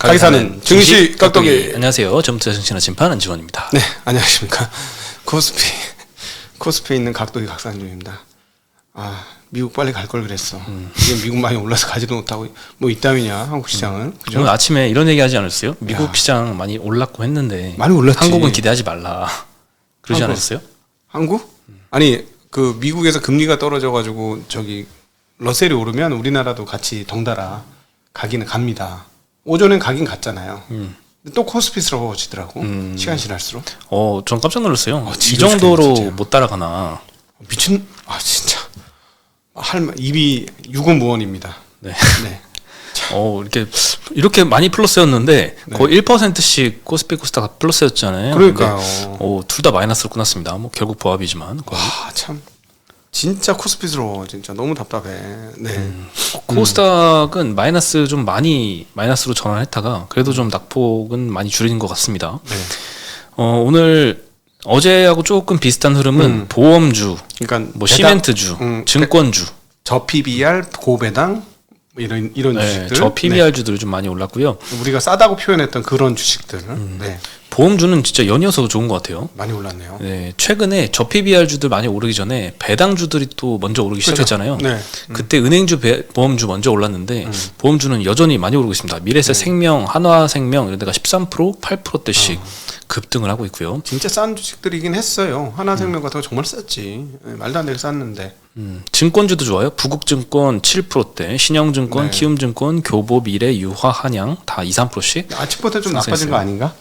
가기사는 증시 깍두기. 안녕하세요. 전부터 정신의 심판 안지원입니다. 네, 안녕하십니까. 코스피에 있는 깍두기 각산중입니다. 아, 미국 빨리 갈 걸 그랬어. 이제 미국 많이 올라서 가지도 못하고 뭐 이따위냐 한국 시장은. 그죠? 오늘 아침에 이런 얘기 하지 않았어요? 미국 시장 많이 올랐고 했는데 많이 올랐지. 한국은 기대하지 말라. 그러지 않았어요? 한국? 아니 그 미국에서 금리가 떨어져가지고 저기 러셀이 오르면 우리나라도 같이 덩달아 가기는 갑니다. 오전엔 가긴 갔잖아요. 또 코스피스러워지더라고. 시간 지날수록. 전 깜짝 놀랐어요. 이 진짜 정도로 진짜요. 못 따라가나. 미친. 아 진짜. 입이 유구무원입니다. 네. 네. 이렇게 많이 플러스였는데 네. 거의 1%씩 코스피 코스닥 플러스였잖아요. 그러니까요. 둘 다 마이너스로 끝났습니다. 뭐 결국 보합이지만. 거의. 와 참. 진짜 코스피스러워. 진짜 너무 답답해. 네. 코스닥은 마이너스 좀 많이 마이너스로 전환했다가 그래도 좀 낙폭은 많이 줄인 것 같습니다. 네. 오늘 어제하고 조금 비슷한 흐름은 보험주, 그러니까 뭐 시멘트주, 증권주, 저 PBR 고배당 이런 네, 주식들. 저 PBR 주들이 좀 많이 올랐고요. 네. 우리가 싸다고 표현했던 그런 주식들. 네. 보험주는 진짜 연이어서 좋은 것 같아요. 많이 올랐네요. 네, 최근에 저 PBR 주들 많이 오르기 전에 배당주들이 또 먼저 오르기 시작했잖아요. 네. 그때 은행주, 보험주 먼저 올랐는데 보험주는 여전히 많이 오르고 있습니다. 미래세 생명, 한화생명 이런 데가 13%, 8%대씩 급등을 하고 있고요. 진짜 싼 주식들이긴 했어요. 하나생명 같은 거 정말 쌌지. 네, 말도 안 되게 쌌는데. 증권주도 좋아요. 부국증권 7%대, 신영증권, 네. 키움증권, 교보, 미래, 유화, 한양 다 2, 3%씩. 아침부터 좀 나빠진 거 아닌가?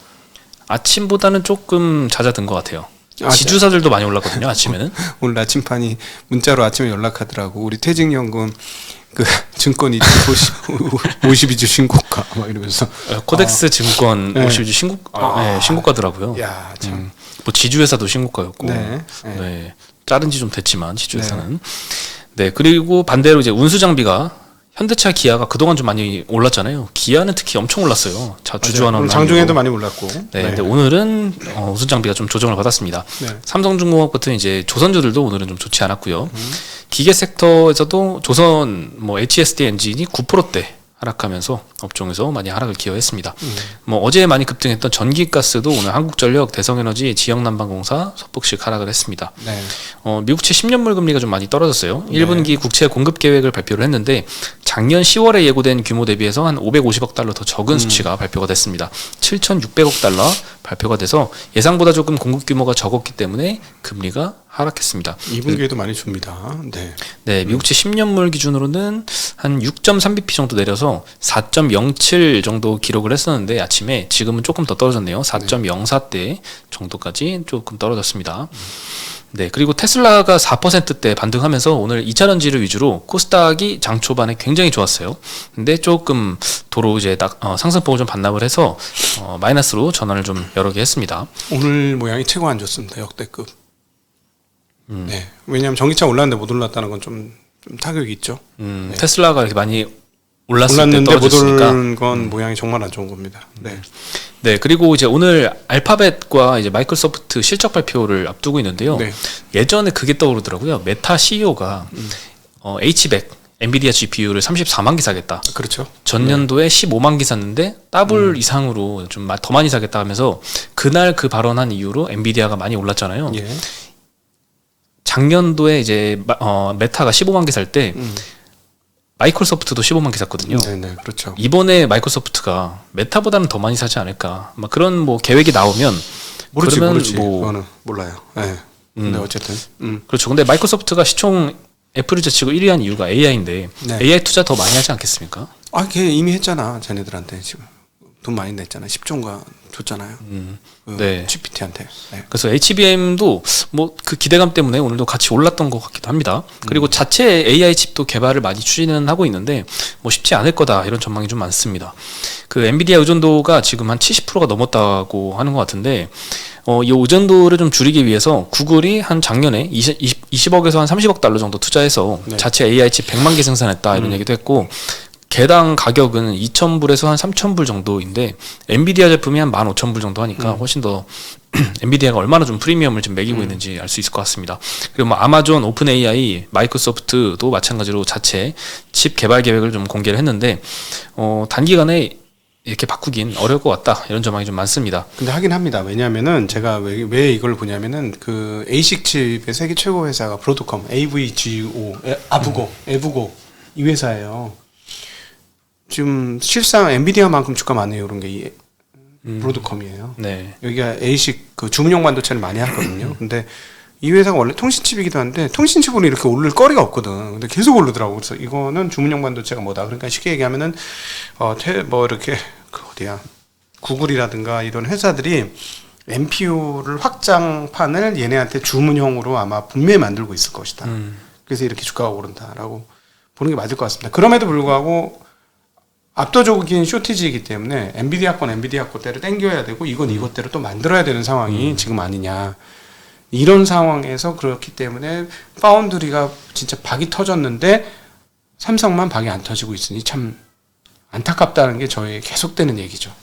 아침보다는 조금 잦아든 것 같아요. 아, 지주사들도 많이 올랐거든요. 아침에는. 오늘 아침판이 문자로 아침에 연락하더라고. 우리 퇴직연금 그 증권 52주 신고가 막 이러면서 코덱스 증권 네. 52주 신고가더라고요. 야, 참. 뭐 지주회사도 신고가였고. 네. 네. 자른 지 좀 됐지만 지주회사는. 네. 그리고 반대로 이제 운수장비가 현대차, 기아가 그동안 좀 많이 올랐잖아요. 기아는 특히 엄청 올랐어요. 주주환원 오늘 장중에도 많이 올랐고. 네, 근데 오늘은 운수장비가 좀 조정을 받았습니다. 네. 삼성중공업 같은 이제 조선주들도 오늘은 좀 좋지 않았고요. 기계 섹터에서도 조선 뭐 HSD 엔진이 9%대 하락하면서 업종에서 많이 하락을 기여했습니다. 뭐 어제 많이 급등했던 전기가스도 오늘 한국전력, 대성에너지, 지역난방공사 소폭씩 하락을 했습니다. 네. 미국채 10년물 금리가 좀 많이 떨어졌어요. 1분기 국채 공급 계획을 발표를 했는데 작년 10월에 예고된 규모 대비해서 한 550억 달러 더 적은 수치가 발표가 됐습니다. 7,600억 달러 발표가 돼서 예상보다 조금 공급 규모가 적었기 때문에 금리가 하락했습니다. 2분기에도 많이 줍니다. 네. 네, 미국채 10년물 기준으로는 한 6.3bp 정도 내려서 4.07 정도 기록을 했었는데 아침에 지금은 조금 더 떨어졌네요. 4.04대 정도까지 조금 떨어졌습니다. 네, 그리고 테슬라가 4%대 반등하면서 오늘 2차전지를 위주로 코스닥이 장 초반에 굉장히 좋았어요. 근데 조금 도로 이제 상승폭을 좀 반납을 해서 마이너스로 전환을 좀 여러 개 했습니다. 오늘 모양이 최고 안 좋습니다. 역대급. 네. 왜냐하면 전기차 올랐는데 못 올랐다는 건 좀 타격이 있죠. 네. 테슬라가 이렇게 많이 올랐을 때 올랐는데 못 떨어졌으니까. 오른 건 모양이 정말 안 좋은 겁니다. 네. 네, 그리고 이제 오늘 알파벳과 이제 마이크로소프트 실적 발표를 앞두고 있는데요. 네. 예전에 그게 떠오르더라고요. 메타 CEO가 H100 엔비디아 GPU를 34만 개 사겠다. 그렇죠. 전년도에 15만 개 샀는데 더블 이상으로 좀 더 많이 사겠다 하면서 그날 그 발언한 이후로 엔비디아가 많이 올랐잖아요. 예. 작년도에 이제 메타가 15만 개 살 때 마이크로소프트도 15만 개 샀거든요. 네, 그렇죠. 이번에 마이크로소프트가 메타보다는 더 많이 사지 않을까. 막 그런 뭐 계획이 나오면 모르지. 뭐 그거는 몰라요. 네. 근데 어쨌든. 그렇죠. 근데 마이크로소프트가 시총 애플을 제치고 1위 한 이유가 AI인데 네. AI 투자 더 많이 하지 않겠습니까? 걔 이미 했잖아. 쟤네들한테 지금 돈 많이 냈잖아. 10조인가 줬잖아요. 네. GPT한테. 네. 그래서 HBM도 뭐 그 기대감 때문에 오늘도 같이 올랐던 것 같기도 합니다. 그리고 자체 AI 칩도 개발을 많이 추진은 하고 있는데 뭐 쉽지 않을 거다 이런 전망이 좀 많습니다. 그 엔비디아 의존도가 지금 한 70%가 넘었다고 하는 것 같은데 이 의존도를 좀 줄이기 위해서 구글이 한 작년에 20억에서 한 30억 달러 정도 투자해서 네. 자체 AI 칩 100만 개 생산했다 이런 얘기도 했고 개당 가격은 2,000불에서 한 3,000불 정도인데 엔비디아 제품이 한 15,000불 정도 하니까 훨씬 더 엔비디아가 얼마나 좀 프리미엄을 좀 매기고 있는지 알 수 있을 것 같습니다. 그리고 뭐 아마존, 오픈 AI, 마이크로소프트도 마찬가지로 자체 칩 개발 계획을 좀 공개를 했는데 단기간에 이렇게 바꾸긴 어려울 것 같다. 이런 전망이 좀 많습니다. 근데 하긴 합니다. 왜냐면은 제가 왜 이걸 보냐면은 그 ASIC 칩의 세계 최고 회사가 브로드컴, AVGO, 에브고 이 회사예요. 지금 실상 엔비디아만큼 주가 많아요. 그런 게 이 브로드컴이에요. 네. 여기가 ASIC 그 주문용 반도체를 많이 하거든요. 근데 이 회사가 원래 통신칩이기도 한데 통신칩으로 이렇게 오를 거리가 없거든. 근데 계속 오르더라고. 그래서 이거는 주문용 반도체가 뭐다. 그러니까 쉽게 얘기하면은 뭐 이렇게 그 어디야 구글이라든가 이런 회사들이 NPU를 확장판을 얘네한테 주문형으로 아마 분명히 만들고 있을 것이다. 그래서 이렇게 주가가 오른다라고 보는 게 맞을 것 같습니다. 그럼에도 불구하고 압도적인 쇼티지이기 때문에 엔비디아 거대로 땡겨야 되고 이건 이것대로 또 만들어야 되는 상황이 지금 아니냐. 이런 상황에서 그렇기 때문에 파운드리가 진짜 박이 터졌는데 삼성만 박이 안 터지고 있으니 참 안타깝다는 게 저의 계속되는 얘기죠.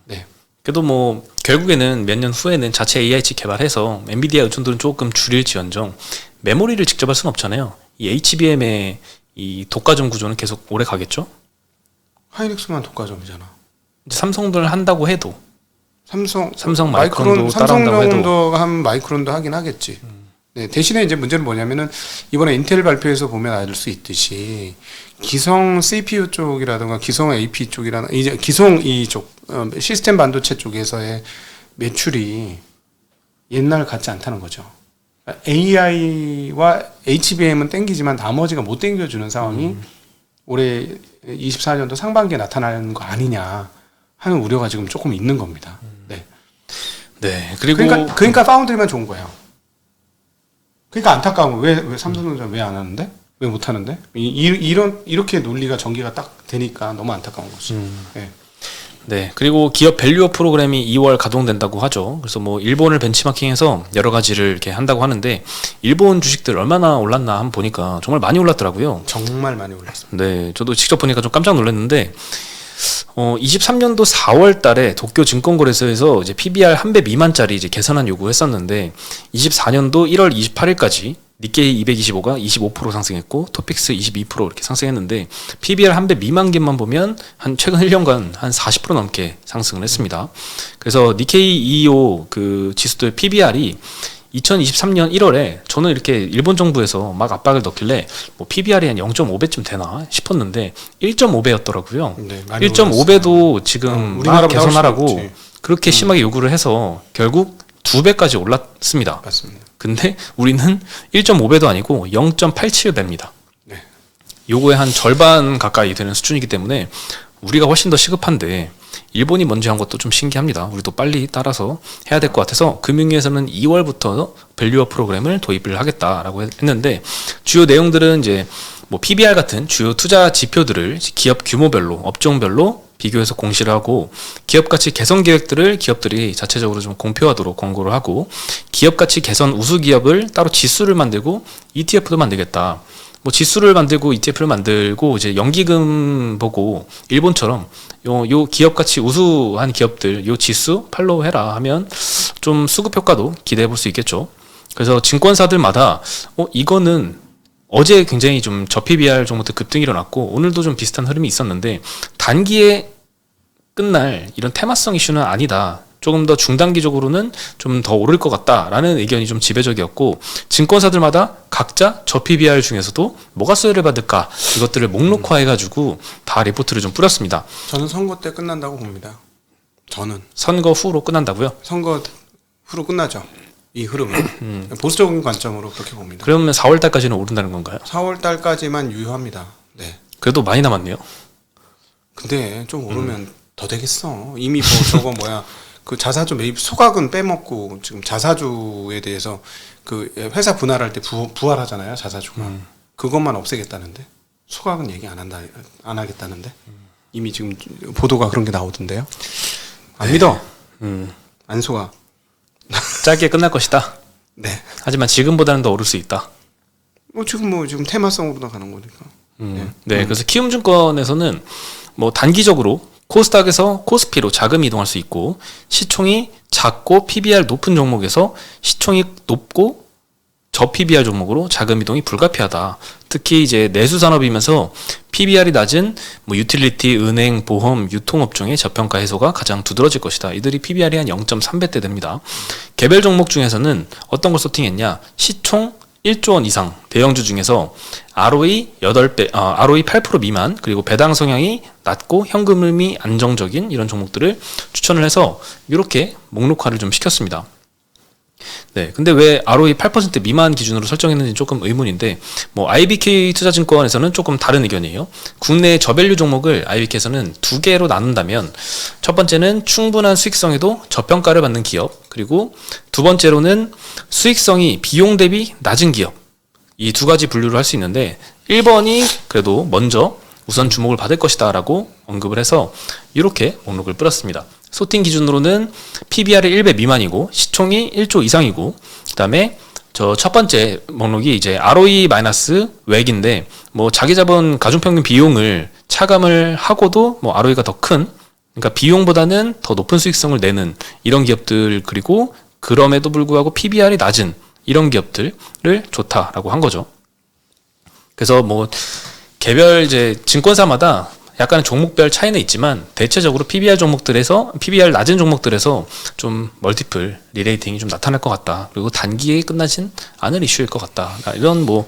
네. 그래도 뭐 결국에는 몇 년 후에는 자체 AI 칩 개발해서 엔비디아 의존도는 조금 줄일지언정 메모리를 직접 할 수는 없잖아요. 이 HBM의 이 독과점 구조는 계속 오래 가겠죠? 하이닉스만 독과점이잖아. 이제 삼성들 한다고 해도 삼성 마이크론도 따라한다고 해도 삼성 한 마이크론도 하긴 하겠지. 네, 대신에 이제 문제는 뭐냐면은 이번에 인텔 발표에서 보면 알 수 있듯이 기성 CPU 쪽이라든가 기성 AP 쪽이라는 이제 기성 이쪽 시스템 반도체 쪽에서의 매출이 옛날 같지 않다는 거죠. AI와 HBM은 땡기지만 나머지가 못 땡겨주는 상황이 올해 24년도 상반기에 나타나는 거 아니냐 하는 우려가 지금 조금 있는 겁니다. 네. 네. 그리고 그러니까 파운드리만 좋은 거예요. 그러니까 안타까운 거. 왜 삼성전자 왜 안 하는데? 왜 못 하는데? 이렇게 논리가 전개가 딱 되니까 너무 안타까운 거죠. 네. 네. 그리고 기업 밸류업 프로그램이 2월 가동된다고 하죠. 그래서 뭐 일본을 벤치마킹해서 여러 가지를 이렇게 한다고 하는데 일본 주식들 얼마나 올랐나 한번 보니까 정말 많이 올랐더라고요. 정말 많이 올랐습니다. 네. 저도 직접 보니까 좀 깜짝 놀랐는데 23년도 4월 달에 도쿄 증권거래소에서 이제 PBR 한 배 미만짜리 이제 개선안 요구했었는데 24년도 1월 28일까지 니케이 225가 25% 상승했고 토픽스 22% 이렇게 상승했는데 PBR 한 배 미만기만 보면 한 최근 1년간 한 40% 넘게 상승을 했습니다. 그래서 니케이 225 그 지수들 PBR이 2023년 1월에 저는 이렇게 일본 정부에서 막 압박을 넣길래 뭐 PBR이 한 0.5배쯤 되나 싶었는데 1.5배였더라고요. 네, 많이 1.5배도 지금 막 우리나라보다 개선하라고 훨씬 높지. 그렇게 심하게 요구를 해서 결국 2배까지 올랐습니다. 맞습니다. 근데 우리는 1.5배도 아니고 0.87배입니다. 네. 요거의 한 절반 가까이 되는 수준이기 때문에 우리가 훨씬 더 시급한데 일본이 먼저 한 것도 좀 신기합니다. 우리도 빨리 따라서 해야 될 것 같아서 금융위에서는 2월부터 밸류업 프로그램을 도입을 하겠다라고 했는데 주요 내용들은 이제 뭐 PBR 같은 주요 투자 지표들을 기업 규모별로 업종별로 비교해서 공시를 하고 기업 가치 개선 계획들을 기업들이 자체적으로 좀 공표하도록 권고를 하고 기업 가치 개선 우수 기업을 따로 지수를 만들고 ETF도 만들겠다. 뭐 지수를 만들고 ETF를 만들고 이제 연기금 보고 일본처럼 요 기업 가치 우수한 기업들 요 지수 팔로우 해라 하면 좀 수급 효과도 기대해 볼 수 있겠죠. 그래서 증권사들마다 이거는 어제 굉장히 좀 저PBR 정도부터 급등이 일어났고 오늘도 좀 비슷한 흐름이 있었는데 단기에 끝날 이런 테마성 이슈는 아니다. 조금 더 중단기적으로는 좀 더 오를 것 같다라는 의견이 좀 지배적이었고 증권사들마다 각자 저PBR 중에서도 뭐가 수혜를 받을까 이것들을 목록화해가지고 다 리포트를 좀 뿌렸습니다. 저는 선거 때 끝난다고 봅니다. 저는 선거 후로 끝난다고요? 선거 후로 끝나죠. 이 흐름은 보수적인 관점으로 그렇게 봅니다. 그러면 4월 달까지는 오른다는 건가요? 4월 달까지만 유효합니다. 네. 그래도 많이 남았네요. 근데 좀 오르면 더 되겠어. 이미 뭐 저거 뭐야 그 자사주 매입 소각은 빼먹고 지금 자사주에 대해서 그 회사 분할할 때 부활하잖아요. 자사주가 그것만 없애겠다는데 소각은 얘기 안 하겠다는데 이미 지금 보도가 그런 게 나오던데요. 안 믿어. 안 속아. 짧게 끝날 것이다. 네. 하지만 지금보다는 더 오를 수 있다. 지금 테마성으로 나가는 거니까. 네. 그래서 키움증권에서는 뭐 단기적으로 코스닥에서 코스피로 자금 이동할 수 있고 시총이 작고 PBR 높은 종목에서 시총이 높고 저 PBR 종목으로 자금 이동이 불가피하다. 특히 이제 내수 산업이면서 PBR이 낮은 뭐 유틸리티, 은행, 보험, 유통업종의 저평가 해소가 가장 두드러질 것이다. 이들이 PBR이 한 0.3배대 됩니다. 개별 종목 중에서는 어떤 걸 소팅했냐? 시총 1조 원 이상 대형주 중에서 ROE 8배, ROE 8% 미만, 그리고 배당 성향이 낮고 현금흐름이 안정적인 이런 종목들을 추천을 해서 이렇게 목록화를 좀 시켰습니다. 네, 근데 왜 ROE 8% 미만 기준으로 설정했는지 조금 의문인데, 뭐 IBK 투자증권에서는 조금 다른 의견이에요. 국내 저밸류 종목을 IBK에서는 두 개로 나눈다면, 첫 번째는 충분한 수익성에도 저평가를 받는 기업, 그리고 두 번째로는 수익성이 비용 대비 낮은 기업, 이 두 가지 분류를 할 수 있는데 1번이 그래도 먼저 우선 주목을 받을 것이다 라고 언급을 해서 이렇게 목록을 뿌렸습니다. 소팅 기준으로는 PBR이 1배 미만이고 시총이 1조 이상이고, 그 다음에 저 첫 번째 목록이 이제 ROE 마이너스 외액인데, 뭐 자기 자본 가중평균 비용을 차감을 하고도 뭐 ROE가 더 큰, 그러니까 비용보다는 더 높은 수익성을 내는 이런 기업들, 그리고 그럼에도 불구하고 PBR이 낮은 이런 기업들을 좋다라고 한 거죠. 그래서 뭐 개별 이제 증권사마다 약간 종목별 차이는 있지만 대체적으로 PBR 종목들에서, PBR 낮은 종목들에서 좀 멀티플 리레이팅이 좀 나타날 것 같다. 그리고 단기에 끝나진 않을 이슈일 것 같다. 이런 뭐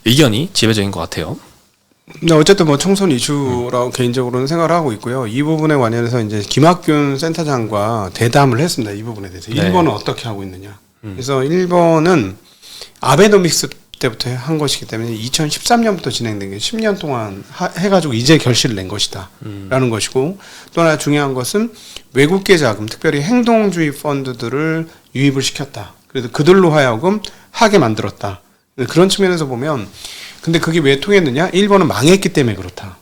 의견이 지배적인 것 같아요. 네, 어쨌든 뭐 총선 이슈라고 개인적으로는 생각을 하고 있고요. 이 부분에 관련해서 이제 김학균 센터장과 대담을 했습니다. 이 부분에 대해서. 네. 1번은 어떻게 하고 있느냐. 그래서 1번은 아베노믹스 때부터 한 것이기 때문에 2013년부터 진행된 게 10년 동안 해가지고 이제 결실을 낸 것이다 라는 것이고, 또 하나 중요한 것은 외국계 자금, 특별히 행동주의 펀드들을 유입을 시켰다. 그래서 그들로 하여금 하게 만들었다. 그런 측면에서 보면, 근데 그게 왜 통했느냐? 1번은 망했기 때문에 그렇다.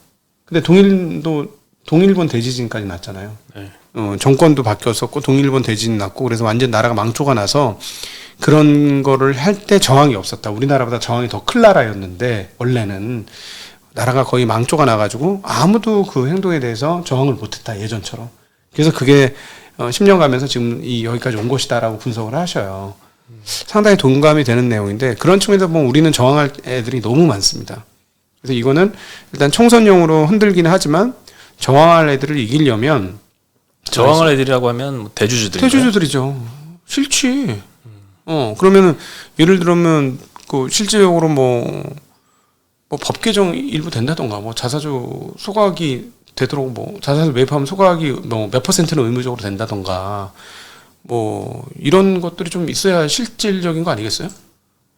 근데 동일본 대지진까지 났잖아요. 네. 정권도 바뀌었었고 동일본 대진 났고, 그래서 완전 나라가 망초가 나서 그런 거를 할 때 저항이 없었다. 우리나라보다 저항이 더 큰 나라였는데 원래는 나라가 거의 망초가 나가지고 아무도 그 행동에 대해서 저항을 못했다, 예전처럼. 그래서 그게 10년 가면서 지금 여기까지 온 것이다라고 분석을 하셔요. 상당히 동감이 되는 내용인데, 그런 측면에서 보면 우리는 저항할 애들이 너무 많습니다. 그래서 이거는 일단 총선용으로 흔들기는 하지만 저항할 애들을 이기려면, 저항할 애들이라고 하면 뭐 대주주들이죠. 싫지. 그러면은 예를 들면 그 실질적으로 뭐 법 개정 일부 된다던가, 뭐 자사주 소각이 되도록 뭐 자사주 매입하면 소각이 뭐 몇 %는 의무적으로 된다던가, 뭐 이런 것들이 좀 있어야 실질적인 거 아니겠어요?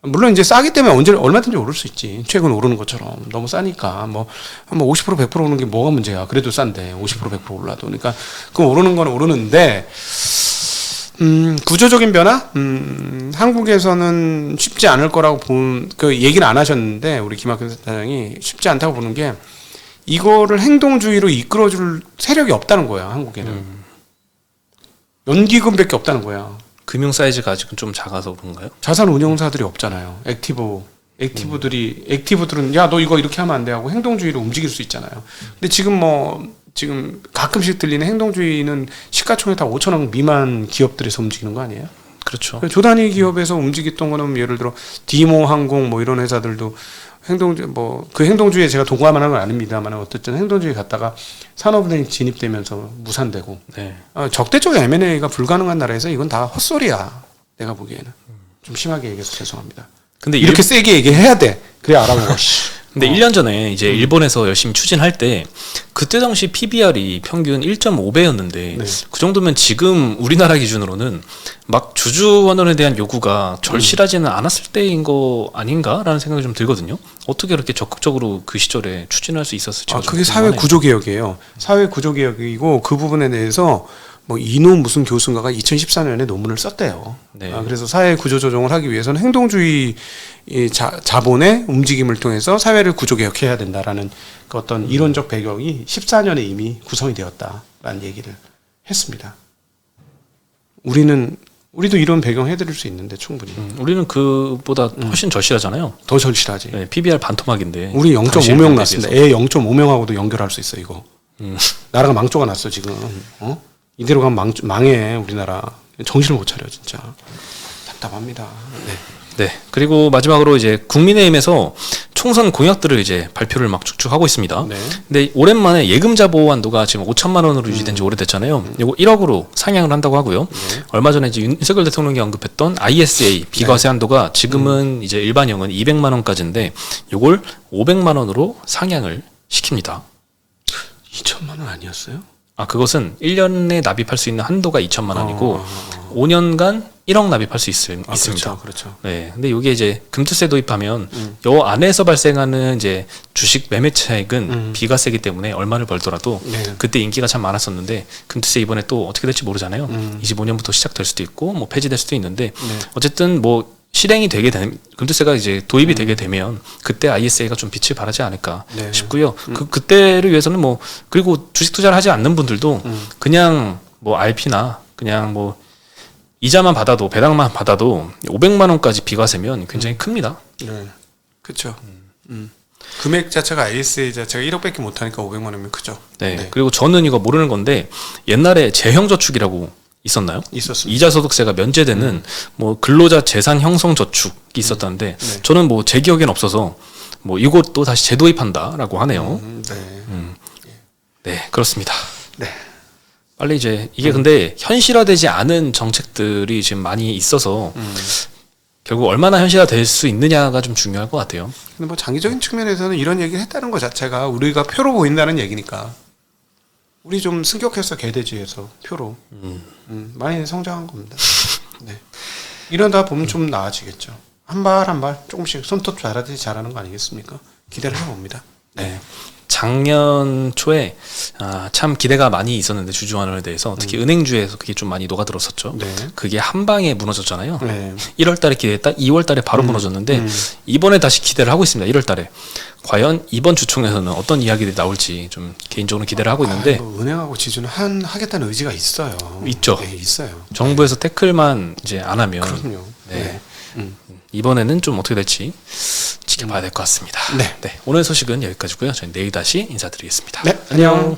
물론 이제 싸기 때문에 언제 얼마든지 오를 수 있지. 최근 오르는 것처럼 너무 싸니까 뭐 한 50% 100% 오르는 게 뭐가 문제야. 그래도 싼데 50% 100% 올라도. 그러니까 그 오르는 건 오르는데, 구조적인 변화? 한국에서는 쉽지 않을 거라고 그 얘기는 안 하셨는데, 우리 김학균 센터장이 쉽지 않다고 보는 게, 이거를 행동주의로 이끌어줄 세력이 없다는 거야, 한국에는. 연기금밖에 없다는 거야. 금융 사이즈가 아직은 좀 작아서 그런가요? 자산 운용사들이 없잖아요. 액티브들은 야, 너 이거 이렇게 하면 안 돼 하고 행동주의로 움직일 수 있잖아요. 근데 지금 가끔씩 들리는 행동주의는 시가총액 다 5천억 미만 기업들에서 움직이는 거 아니에요? 그렇죠. 조단위 기업에서 움직였던 거는 예를 들어 디모 항공 뭐 이런 회사들도 행동주의에 제가 동감하는 건 아닙니다만, 어쨌든 행동주의 갔다가 산업은행 진입되면서 무산되고, 네. 적대적 M&A가 불가능한 나라에서 이건 다 헛소리야. 내가 보기에는 좀 심하게 얘기해서 죄송합니다. 근데 이렇게 세게 얘기해야 돼. 그래 알아보고. 근데 1년 전에 이제 일본에서 열심히 추진할 때 그때 당시 PBR이 평균 1.5배였는데 네. 그 정도면 지금 우리나라 기준으로는 막 주주원원에 대한 요구가 절실하지는 않았을 때인 거 아닌가라는 생각이 좀 들거든요. 어떻게 그렇게 적극적으로 그 시절에 추진할 수 있었을지. 그게 사회 구조 개혁이에요. 사회 구조 개혁이고, 그 부분에 대해서 뭐 이노 무슨 교수인가가 2014년에 논문을 썼대요. 네. 그래서 사회 구조 조정을 하기 위해서는 행동주의 자본의 움직임을 통해서 사회를 구조 개혁해야 된다라는 그 어떤 이론적 배경이 14년에 이미 구성이 되었다라는 얘기를 했습니다. 우리도 이런 배경 해드릴 수 있는데 충분히. 우리는 그보다 훨씬 절실하잖아요. 더 절실하지. 네, PBR 반토막인데. 우리 0.5명 났습니다. 애 0.5명하고도 연결할 수 있어 이거. 나라가 망조가 났어 지금. 이대로 가면 망해 우리나라. 정신을 못 차려 진짜. 답답합니다. 네. 네. 그리고 마지막으로 이제 국민의힘에서 총선 공약들을 이제 발표를 막 쭉쭉 하고 있습니다. 네. 근데 오랜만에 예금자 보호 한도가 지금 5천만 원으로 유지된 지 오래됐잖아요. 이거 1억으로 상향을 한다고 하고요. 네. 얼마 전에 이제 윤석열 대통령이 언급했던 ISA 비과세 한도가 지금은 이제 일반형은 200만 원까지인데 이걸 500만 원으로 상향을 시킵니다. 2천만 원 아니었어요? 아, 그것은 1년에 납입할 수 있는 한도가 2천만 원이고 5년간 1억 납입할 수 있습니다. 그렇죠. 네. 근데 이게 이제 금투세 도입하면 요 안에서 발생하는 이제 주식 매매 차익은 비과세이기 때문에 얼마를 벌더라도 네. 그때 인기가 참 많았었는데 금투세 이번에 또 어떻게 될지 모르잖아요. 25년부터 시작될 수도 있고 뭐 폐지될 수도 있는데 어쨌든 뭐 실행이 되게 되면 금투세가 이제 도입이 되게 되면 그때 ISA가 좀 빛을 발하지 않을까 네. 싶고요. 그때를 위해서는 뭐 그리고 주식 투자를 하지 않는 분들도 그냥 뭐 RP나 그냥 뭐 이자만 받아도 배당만 받아도 500만 원까지 비과세면 굉장히 큽니다. 네. 그렇죠. 금액 자체가 ISA 자체가 1억밖에 못 하니까 500만 원이면 크죠. 네. 그리고 저는 이거 모르는 건데 옛날에 재형저축이라고 있었나요? 있었습니다. 이자 소득세가 면제되는 뭐 근로자 재산 형성 저축이 있었다는데 네. 저는 뭐 제 기억엔 없어서 뭐 이것도 다시 재도입한다라고 하네요. 네. 네, 그렇습니다. 네. 빨리 이제 이게 근데 현실화되지 않은 정책들이 지금 많이 있어서 결국 얼마나 현실화될 수 있느냐가 좀 중요할 것 같아요. 근데 뭐 장기적인 측면에서는 이런 얘기를 했다는 것 자체가 우리가 표로 보인다는 얘기니까 우리 좀 승격했어 개돼지에서 표로 많이 성장한 겁니다. 네. 이러다 보면 좀 나아지겠죠. 한 발 한 발 조금씩 손톱 잘하듯이 잘하는 거 아니겠습니까? 기대를 해봅니다. 네. 작년 초에 참 기대가 많이 있었는데 주주환원에 대해서 특히 은행주에서 그게 좀 많이 녹아들었었죠. 네. 그게 한 방에 무너졌잖아요. 네. 1월달에 기대했다 2월달에 바로 무너졌는데 이번에 다시 기대를 하고 있습니다. 1월달에 과연 이번 주총에서는 어떤 이야기들이 나올지 좀 개인적으로 기대를 하고 있는데 뭐 은행하고 지주는 하겠다는 의지가 있어요. 있죠. 네, 있어요. 정부에서 태클만 이제 안 하면 그럼요. 네. 이번에는 좀 어떻게 될지 지켜봐야 될 것 같습니다. 네. 오늘 소식은 여기까지고요. 저희 내일 다시 인사드리겠습니다. 네, 안녕.